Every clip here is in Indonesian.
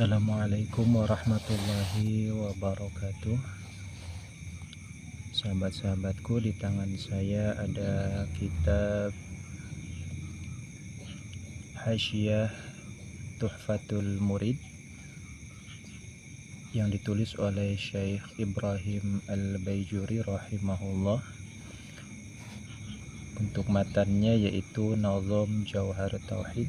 Assalamualaikum warahmatullahi wabarakatuh. Sahabat-sahabatku, di tangan saya ada kitab Hasyiah Tuhfatul Murid yang ditulis oleh Syekh Ibrahim Al-Baijuri rahimahullah. Untuk matannya yaitu Nazam Jauhar Tauhid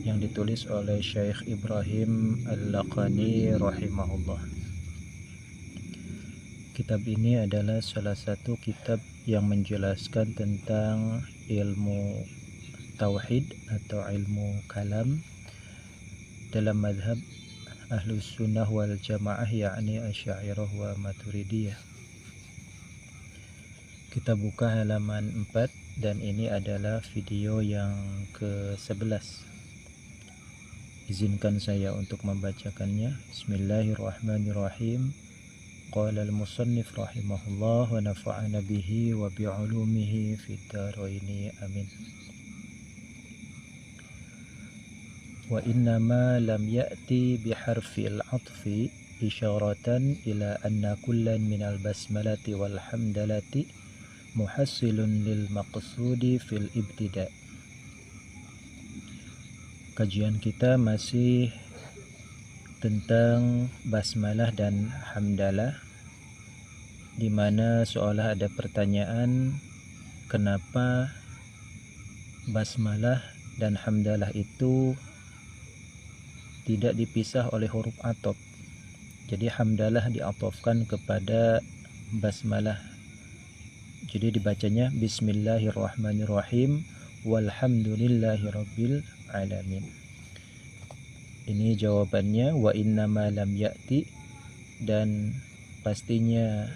yang ditulis oleh Syekh Ibrahim Al-Laqani rahimahullah. Kitab ini adalah salah satu kitab yang menjelaskan tentang ilmu tauhid atau ilmu kalam dalam mazhab Ahlus Sunnah wal Jamaah, yakni Asy'ariyah wa Maturidiyah. Kita buka halaman 4 dan ini adalah video yang ke-11. Izinkan saya untuk membacakannya. Bismillahirrahmanirrahim. Qala al-musannif rahimahullah wa nafa'ana bihi wa bi'ulumihi fid dharaini amin. Wa innama lam ya'ti biharfil 'athfi isyaratan ila anna kullan minal basmalati wal hamdalati muhassilun lil maqsudi fil ibtida'. Kajian kita masih tentang basmalah dan hamdalah, di mana seolah ada pertanyaan kenapa basmalah dan hamdalah itu tidak dipisah oleh huruf athof. Jadi hamdalah diatofkan kepada basmalah. Jadi dibacanya Bismillahirrahmanirrahim walhamdulillahirabbil alamin. Ini jawabannya, wa innama lam ya'ti, dan pastinya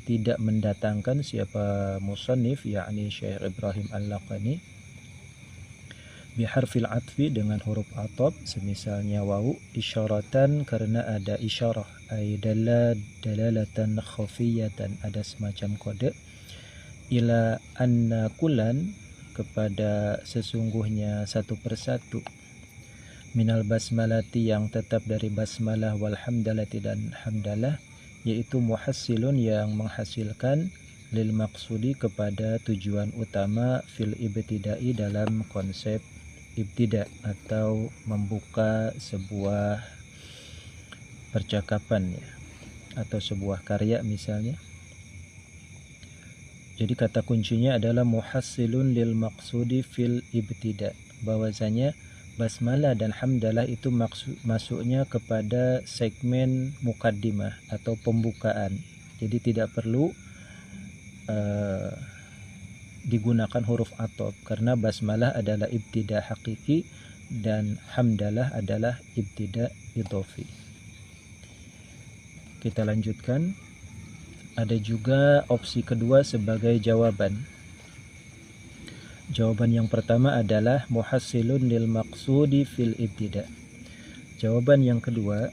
tidak mendatangkan siapa musannif, yakni Syekh Ibrahim Al-Laqani, biharfil atfi dengan huruf athof semisalnya wawu, isyaratan karena ada isyarah, ay dalalatan khafiyatan, ada semacam kode, ila anna kullan kepada sesungguhnya satu persatu, minal basmalati yang tetap dari basmalah, wal hamdalati dan hamdalah, yaitu muhassilun yang menghasilkan, lil maqsudi kepada tujuan utama, fil ibtida'i dalam konsep ibtida' atau membuka sebuah percakapan ya, atau sebuah karya misalnya. Jadi kata kuncinya adalah muhassilun lil maqsudi fil ibtida', bahwasanya basmalah dan hamdalah itu masuknya kepada segmen mukaddimah atau pembukaan. Jadi tidak perlu digunakan huruf athof karena basmalah adalah ibtida' hakiki dan hamdalah adalah ibtida' idhofi. Kita lanjutkan. Ada juga opsi kedua sebagai jawaban. Jawaban yang pertama adalah muhassilun lil maqsudi fil ibtida'. Jawaban yang kedua,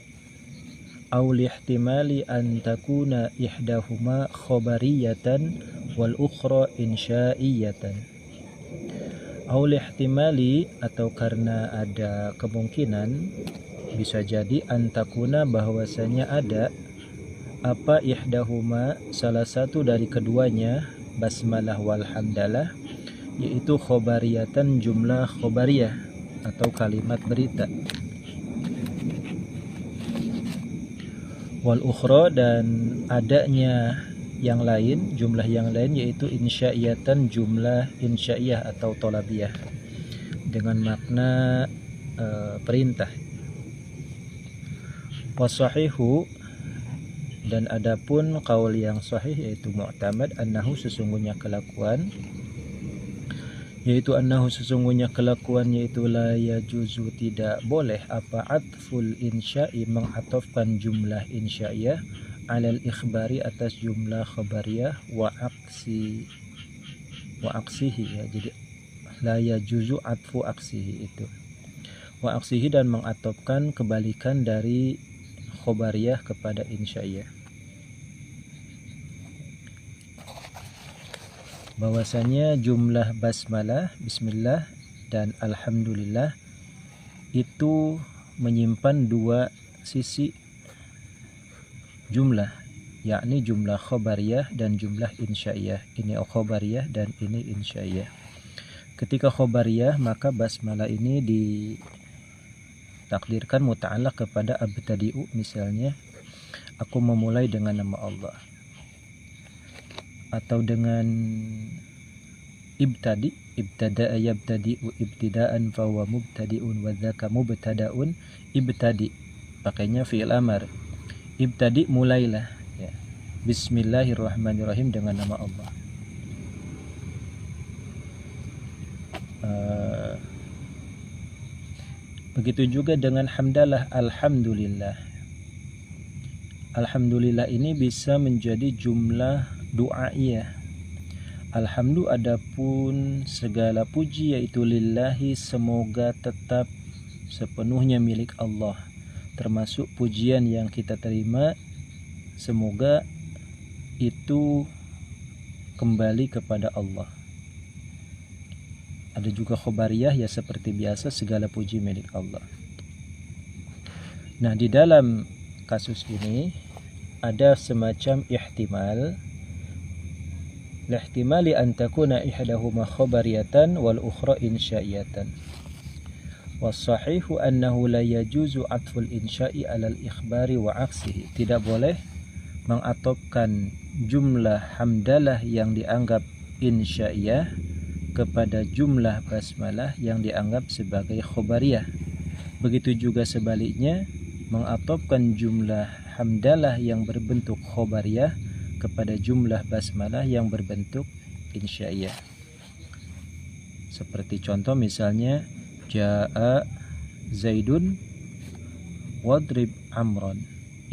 aw lihtimali an takuna ihdahuma khabariyatan wal ukhra insya'iyatan. Aw lihtimali, atau karena ada kemungkinan, bisa jadi an takuna bahwasanya ada apa ihdahuma salah satu dari keduanya, basmalah wal hamdalah, yaitu khobariyatan jumlah khobariyah atau kalimat berita, wal ukhra dan adanya yang lain, jumlah yang lain, yaitu insya'iyatan jumlah insya'iyah atau tolabiyah dengan makna perintah. Wasahihu, dan adapun qaul yang sahih yaitu mu'tamad, annahu sesungguhnya kelakuan, yaitu la yajuzu tidak boleh apa atful insya'i mengatofkan jumlah insya'iyah alal ikhbari atas jumlah khabariyah wa aksihi ya. Jadi la yajuzu atfu aksihi itu wa aksihi, dan mengatofkan kebalikan dari khobariyah kepada insya'iyah. Bahwasanya jumlah basmalah, bismillah, dan alhamdulillah itu menyimpan dua sisi jumlah, yakni jumlah khobariyah dan jumlah insya'iyah. Ini khobariyah dan ini insya'iyah. Ketika khobariyah maka basmalah ini ditakdirkan muta'alaq kepada abtadi'u, misalnya aku memulai dengan nama Allah, atau dengan ibtadi, ibtada'a yabtadi'u ibtida'an fahuwa mubtadi'un wa dzaka mubtada'un ibtadi, pakainya fi'il amar. Ibtadi, mulailah ya. Bismillahirrahmanirrahim, dengan nama Allah. Begitu juga dengan hamdalah, alhamdulillah. Alhamdulillah ini bisa menjadi jumlah du'aiyah. Alhamdu, adapun segala puji yaitu lillahi, semoga tetap sepenuhnya milik Allah, termasuk pujian yang kita terima semoga itu kembali kepada Allah. Ada juga khobariyah ya, seperti biasa segala puji milik Allah. Nah, di dalam kasus ini ada semacam ihtimal. Lihtimali an takuna ihdahuma khobariyatan wal ukhra insya'iyatan. Was-sahihu annahu la yajuzu atful insya'i 'alal ikhbari wa 'aksihi. Tidak boleh mengatopkan jumlah hamdalah yang dianggap insya'iyah kepada jumlah basmalah yang dianggap sebagai khobariyah. Begitu juga sebaliknya, mengatopkan jumlah hamdalah yang berbentuk khobariyah kepada jumlah basmalah yang berbentuk insya'iyah. Seperti contoh misalnya Ja'a Zaidun wadrib Amron.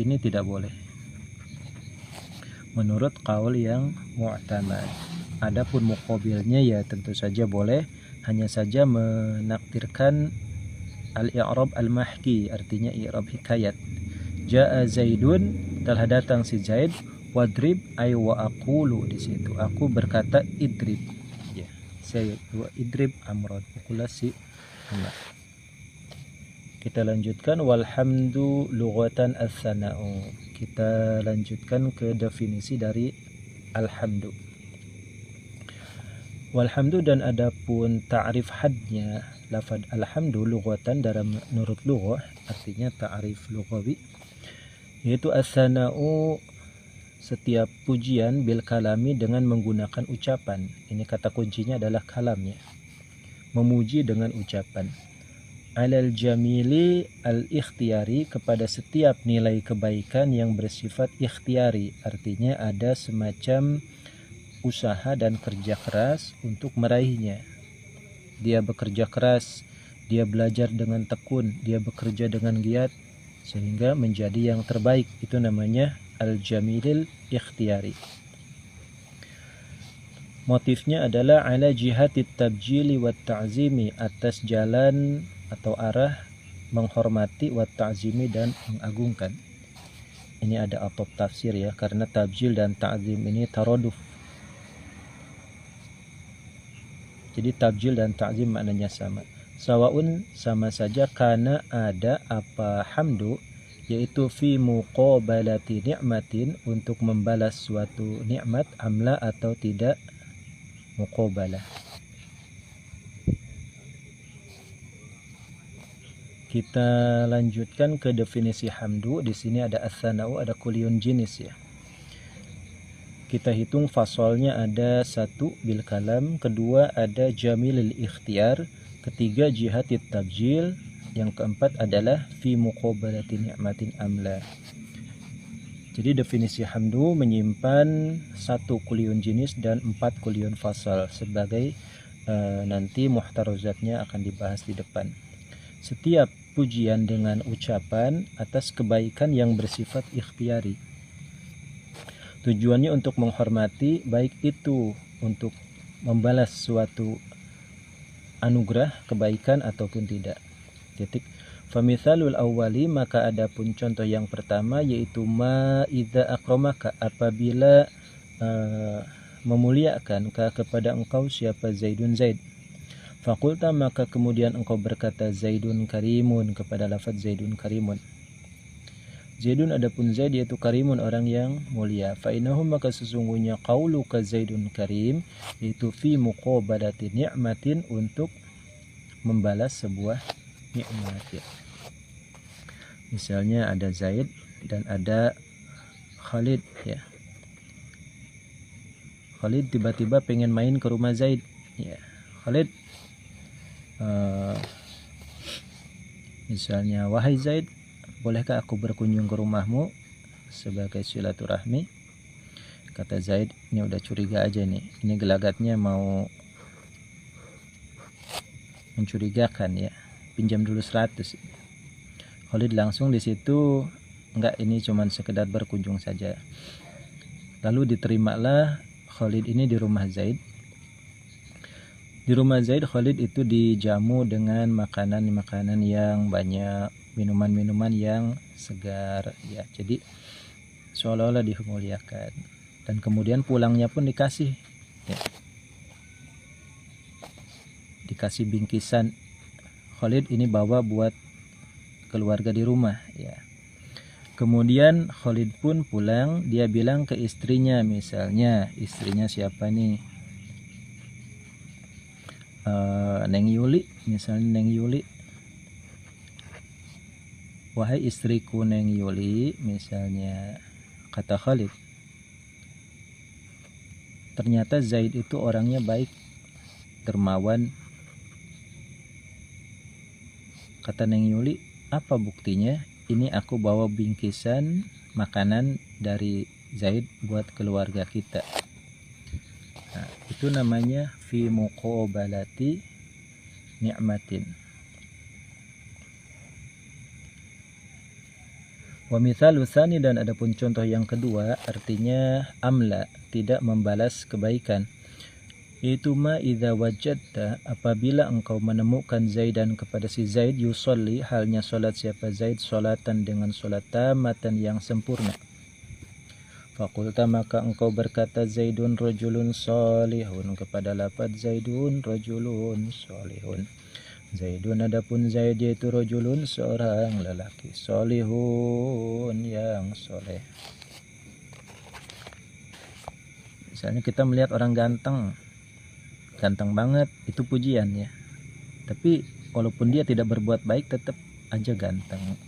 Ini tidak boleh menurut qaul yang mu'tamad. Adapun muqabilnya ya tentu saja boleh, hanya saja menakdirkan al-i'rab al-mahki, artinya i'rab hikayat. Ja'a Zaidun, telah datang si Zaid, wadrib ay wa aqulu, di situ aku berkata idrib ya, saya wa idrib Amron, pukulah si Amr. Kita lanjutkan, walhamdu lughatan as-sana'u. Kita lanjutkan ke definisi dari alhamdu. Walhamdu, dan adapun ta'rif hadnya lafaz alhamdu lughatan dalam menurut lughah, artinya ta'rif lughawi, yaitu as-sana'u setiap pujian bil kalami, dengan menggunakan ucapan. Ini kata kuncinya adalah kalamnya, memuji dengan ucapan. Alal jamili al-ikhtiyari, kepada setiap nilai kebaikan yang bersifat ikhtiari, artinya ada semacam usaha dan kerja keras untuk meraihnya. Dia bekerja keras, dia belajar dengan tekun, dia bekerja dengan giat sehingga menjadi yang terbaik. Itu namanya al-jamilil ikhtiyari. Motifnya adalah ala jihatit tabjili wat ta'zimi, atas jalan atau arah menghormati, wat ta'zimi, dan mengagungkan. Ini ada atop tafsir ya, karena tabjil dan ta'zim ini taraduf. Jadi tabjil dan ta'zim maknanya sama. Sawaun, sama saja, karena ada apa hamdu, yaitu fi muqabalati ni'matin, untuk membalas suatu nikmat, amla atau tidak muqabalah. Kita lanjutkan ke definisi hamdu. Di sini ada as-sana'u, ada kuliun jenis ya. Kita hitung fasolnya, ada 1 bil kalam, kedua ada jamilil ikhtiyar, ketiga jihatit tabjil, yang keempat adalah fi muqabalati ni'matin amla. Jadi definisi hamdu menyimpan 1 kuliun jenis dan 4 kuliun fasal, sebagai nanti muhtarozatnya akan dibahas di depan. Setiap pujian dengan ucapan atas kebaikan yang bersifat ikhtiari, tujuannya untuk menghormati, baik itu untuk membalas suatu anugerah kebaikan ataupun tidak. Titik. Famithalul awwali, maka adapun contoh yang pertama, yaitu ma idza akramaka, apabila memuliakan ka kepada engkau siapa Zaidun Zaid. Fakulta maka kemudian engkau berkata Zaidun karimun kepada lafaz Zaidun karimun. Zaidun adapun Zaid yaitu karimun orang yang mulia. Fa innahu maka sesungguhnya qauluka Zaidun karim yaitu fi muqabalati ni'matin untuk membalas sebuah nikmat ya. Misalnya ada Zaid dan ada Khalid ya. Khalid tiba-tiba pengen main ke rumah Zaid ya. Khalid misalnya, wahai Zaid, bolehkah aku berkunjung ke rumahmu sebagai silaturahmi? Kata Zaid, ini udah curiga aja nih, ini gelagatnya mau mencurigakan ya, pinjam dulu 100. Khalid langsung di situ, enggak, ini cuman sekedar berkunjung saja. Lalu diterimalah Khalid ini di rumah Zaid. Di rumah Zaid, Khalid itu dijamu dengan makanan-makanan yang banyak, minuman-minuman yang segar ya. Jadi seolah-olah dimuliakan. Dan kemudian pulangnya pun dikasih ya. Dikasih bingkisan. Khalid ini bawa buat keluarga di rumah ya. Kemudian Khalid pun pulang, dia bilang ke istrinya, misalnya istrinya siapa nih? Neng Yuli, misalnya Neng Yuli, wahai istriku Neng Yuli, misalnya kata Khalid, ternyata Zaid itu orangnya baik, dermawan. Kata Neng Yuli, apa buktinya? Ini aku bawa bingkisan makanan dari Zaid buat keluarga kita. Nah, itu namanya fi muqabalati ni'matin. Wa mithalu tsani, dan adapun contoh yang kedua artinya amla, tidak membalas kebaikan. Itu ma idza wajadta, apabila engkau menemukan Zaidan kepada si Zaid yusolli, halnya salat siapa Zaid salatan dengan salat tamatan yang sempurna. Fakulta maka engkau berkata Zaidun rajulun salihun kepada lafaz Zaidun rajulun salihun. Zaidun adapun Zaid yaitu rajulun seorang lelaki, salihun yang soleh. Misalnya kita melihat orang ganteng, ganteng banget, itu pujian ya. Tapi walaupun dia tidak berbuat baik tetap aja ganteng.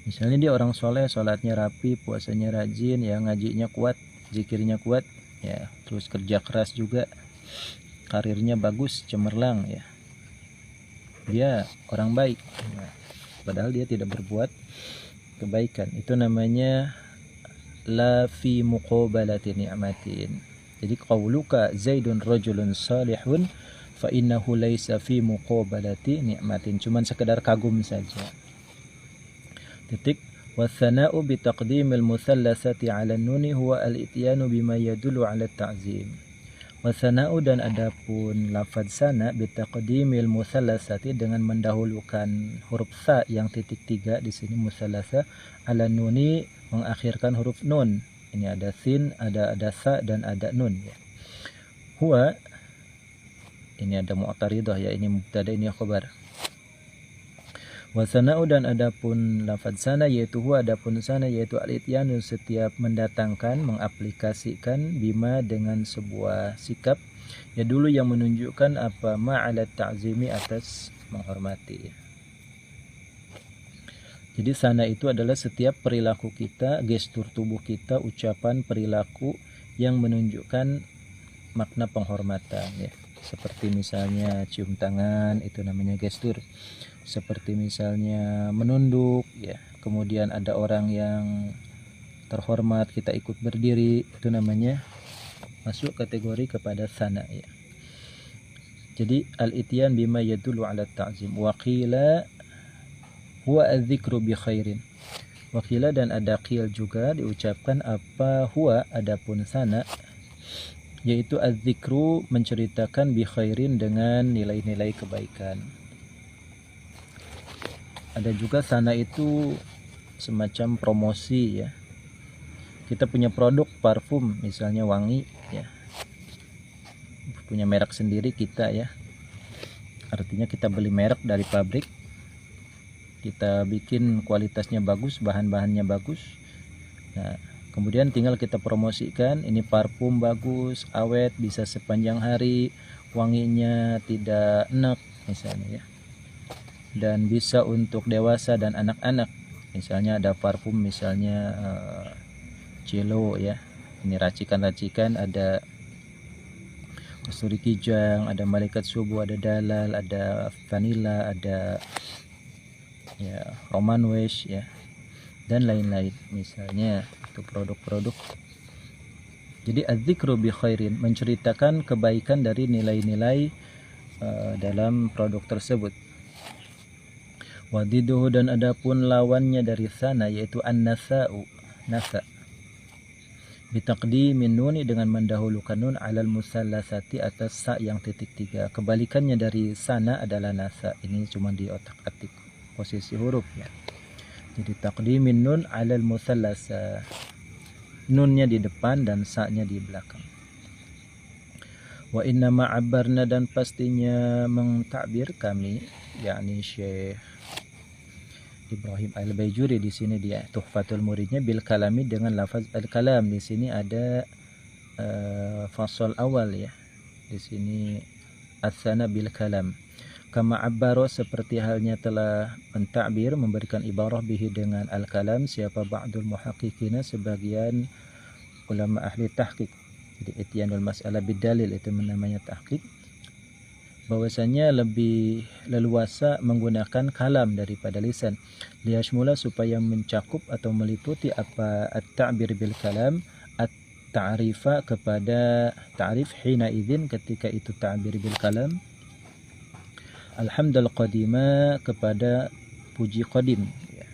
Misalnya dia orang soleh, sholatnya rapi, puasanya rajin, ya ngajinya kuat, zikirnya kuat, ya terus kerja keras juga, karirnya bagus, cemerlang, ya dia orang baik. Nah, padahal dia tidak berbuat kebaikan. Itu namanya la fi muqabalati ni'matin. Jadi qauluka Zaidun rajulun salihun fa innahu laisa fi muqabalati ni'matin, cuman sekedar kagum saja. Titik. Wathana'u bitaqdimil muthallasati 'ala an-nuni huwa al-ityanu bima yadullu 'ala at-ta'zim. Wathana'u, dan adapun lafaz sana bitaqdimil muthallasati, dengan mendahulukan huruf sa yang titik 3 di sini muthallasa, 'ala nuni, mengakhirkan huruf nun. Ini ada sin, ada sa dan ada nun ya. Huwa, ini ada mu'taridah ya, ini mubtada, ini khabar. Wasana'u, dan adapun lafaz sana yaitu huwa, adapun sana yaitu al-ityanu, setiap mendatangkan, mengaplikasikan, bima dengan sebuah sikap ya dulu yang menunjukkan apa, ma'ala ta'zimi, atas menghormati. Jadi sana itu adalah setiap perilaku kita, gestur tubuh kita, ucapan, perilaku yang menunjukkan makna penghormatan ya. Seperti misalnya cium tangan, itu namanya gestur. Seperti misalnya menunduk ya, kemudian ada orang yang terhormat kita ikut berdiri, itu namanya masuk kategori kepada sana ya. Jadi al-ityan bima yadullu ala ta'zim. Wa qila huwa adzikru bi khairin. Wa qila, dan ada qil juga diucapkan apa huwa, adapun sana yaitu adzikru, menceritakan, bi khairin, dengan nilai-nilai kebaikan. Ada juga sana itu semacam promosi ya. Kita punya produk parfum misalnya wangi ya, punya merek sendiri kita ya. Artinya kita beli merek dari pabrik, kita bikin kualitasnya bagus, bahan-bahannya bagus. Nah, kemudian tinggal kita promosikan, ini parfum bagus, awet, bisa sepanjang hari, wanginya tidak enak misalnya ya. Dan bisa untuk dewasa dan anak-anak. Misalnya ada parfum misalnya Cilo ya. Ini racikan-racikan, ada Kasturi Kijang, ada Malaikat Subuh, ada Dalal, ada Vanilla, ada ya Roman Wesh ya, dan lain-lain misalnya itu produk-produk. Jadi adzikru bi khairin, menceritakan kebaikan dari nilai-nilai dalam produk tersebut. Wadiduhu, dan adapun lawannya dari sana yaitu an-nasa'u, nasa, bitaqdimin nuni, dengan mendahulukan nun alal musallasati, atas sa yang titik tiga. Kebalikannya dari sana adalah nasa. Ini cuma di otak-atik posisi huruf ya. Jadi taqdimin nun alal musallasa, nunnya di depan dan sa-nya di belakang. Wa inna ma'abbarna, dan pastinya mengtakbir kami, yakni Syekh Ibrahim Al-Baijuri di sini dia Tuhfatul Muridnya, bil kalami, dengan lafaz al-kalam. Di sini ada fasal awal ya. Di sini asana bil kalam. Kama abbaro, seperti halnya telah mentakbir, memberikan ibarah bihi dengan al-kalam, siapa ba'dul muhaqqiqina, sebagian ulama ahli tahqiq. Jadi ityanul mas'alah bidalil, itu namanya tahqiq, bahwasanya lebih leluasa menggunakan kalam daripada lisan. Liyashmula, supaya mencakup atau meliputi apa at-ta'bir bil kalam, at-ta'rifa, kepada ta'rif, hina idzin, ketika itu ta'bir bil kalam, alhamdul qadima, kepada puji qadim ya.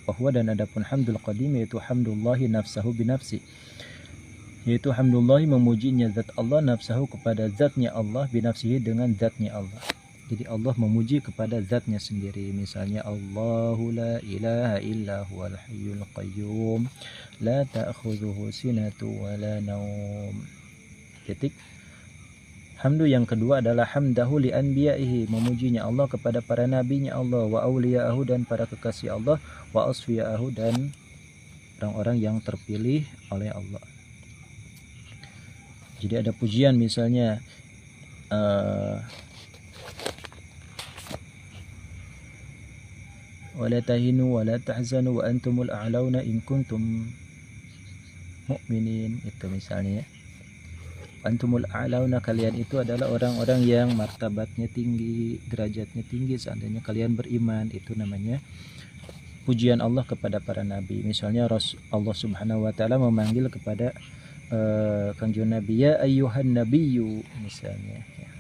Bahwa, dan adapun hamdul qadim yaitu hamdullahi nafsahu binafsi, yaitu hamdullahi, memujinya zat Allah, nafsahu, kepada zatnya Allah, binafsihi, dengan zatnya Allah. Jadi Allah memuji kepada zatnya sendiri. Misalnya Allahu la ilaha illa huwal hayyul qayyum la ta'khudhuhu sinatu wa la naum. Titik. Hamdu yang kedua adalah hamdahu li anbiya'ihi, memujinya Allah kepada para nabinya Allah, wa awliya'ahu, dan para kekasih Allah, wa asfiya'ahu, dan orang-orang yang terpilih oleh Allah. Jadi ada pujian misalnya wala tahinu wala tahzanu wa antumul a'launa in kuntum mu'minin, itu misalnya ya. Antumul a'launa, kalian itu adalah orang-orang yang martabatnya tinggi, derajatnya tinggi, seandainya kalian beriman. Itu namanya pujian Allah kepada para nabi. Misalnya Allah Subhanahu wa taala memanggil kepada kanjeng Nabi, ya ayyuhan nabiyyu, misalnya ya.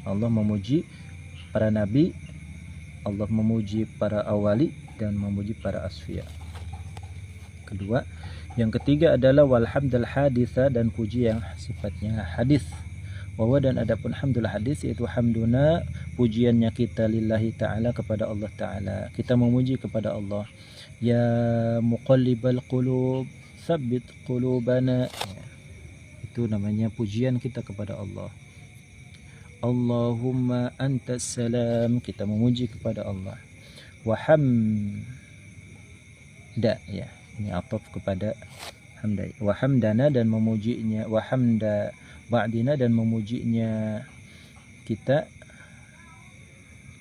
Allah memuji para nabi, Allah memuji para awali, dan memuji para asfiya. Kedua, yang ketiga adalah walhamdul haditha, dan puji yang sifatnya hadis. Bahwa, dan adapun hamdul hadis yaitu hamduna, pujiannya kita, lillahi ta'ala, kepada Allah ta'ala. Kita memuji kepada Allah. Ya muqallibal qulub, tsabbit qulubana ya. Itu namanya pujian kita kepada Allah. Allahumma antas salam, kita memuji kepada Allah. Wa hamda ya, ini ataf kepada hamdai. Wa hamdana, dan memujinya, wa hamda ba'dina, dan memujinya kita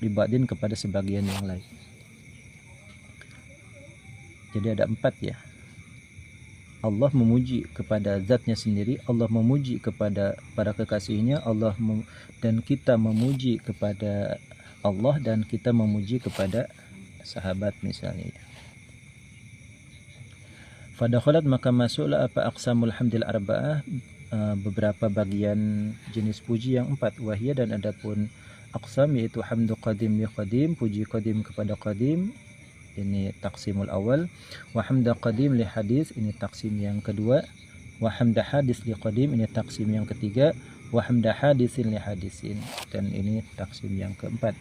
diba'din, kepada sebagian yang lain. Jadi ada 4 ya. Allah memuji kepada zatnya sendiri, Allah memuji kepada para kekasihnya, dan kita memuji kepada Allah, dan kita memuji kepada sahabat misalnya. Fadakhalat, maka masuklah apa aqsamul hamdil arba'ah, beberapa bagian jenis puji yang 4. Wahia, dan adapun aqsam yaitu hamdu qadim li qadim, puji qadim kepada qadim, ini taksimul awal. Wa hamda qadim li hadis, ini taksim yang kedua. Wa hamda hadis li qadim, ini taksim yang ketiga. Wa hamda hadisin li hadisin, dan ini taksim yang keempat.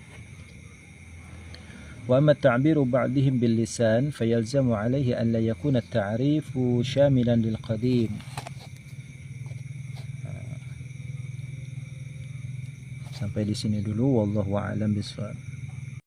Wa amma ta'biru ba'dihim bil lisan fayalzamu alaihi an la yakuna at-ta'rifu syamilan lil qadim. Sampai di sini dulu, wallahu a'lam bishawab.